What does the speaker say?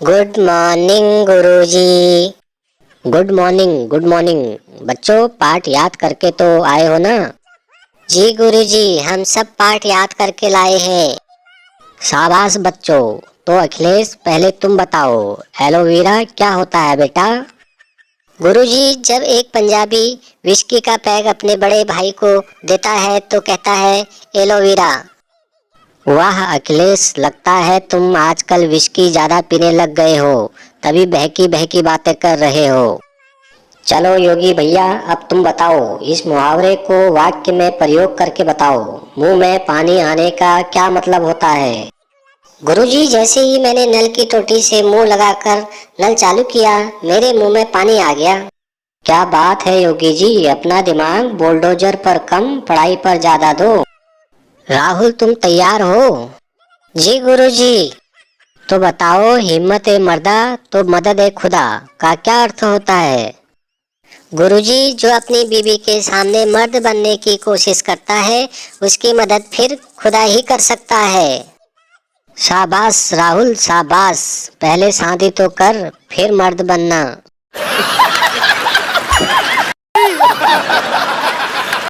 Good morning गुरुजी। Good morning good morning. बच्चों पाठ याद करके तो आए हो ना? जी गुरुजी, हम सब पाठ याद करके लाए हैं। शाबाश बच्चों। तो अखिलेश पहले तुम बताओ, एलोवेरा क्या होता है बेटा? गुरुजी, जब एक पंजाबी विस्की का पैग अपने बड़े भाई को देता है तो कहता है एलोवेरा। वाह अखिलेश, लगता है तुम आजकल विस्की ज्यादा पीने लग गए हो, तभी बहकी बहकी बातें कर रहे हो। चलो योगी भैया, अब तुम बताओ, इस मुहावरे को वाक्य में प्रयोग करके बताओ। मुंह में पानी आने का क्या मतलब होता है? गुरुजी, जैसे ही मैंने नल की टोटी से मुंह लगाकर नल चालू किया, मेरे मुंह में पानी आ गया। क्या बात है योगी जी, अपना दिमाग बुलडोजर पर कम पढ़ाई पर ज्यादा दो। राहुल, तुम तैयार हो? जी गुरुजी। तो बताओ, हिम्मत ए मर्दा तो मदद ए खुदा का क्या अर्थ होता है? गुरुजी, जो अपनी बीवी के सामने मर्द बनने की कोशिश करता है, उसकी मदद फिर खुदा ही कर सकता है। शाबाश राहुल शाबाश, पहले शादी तो कर फिर मर्द बनना।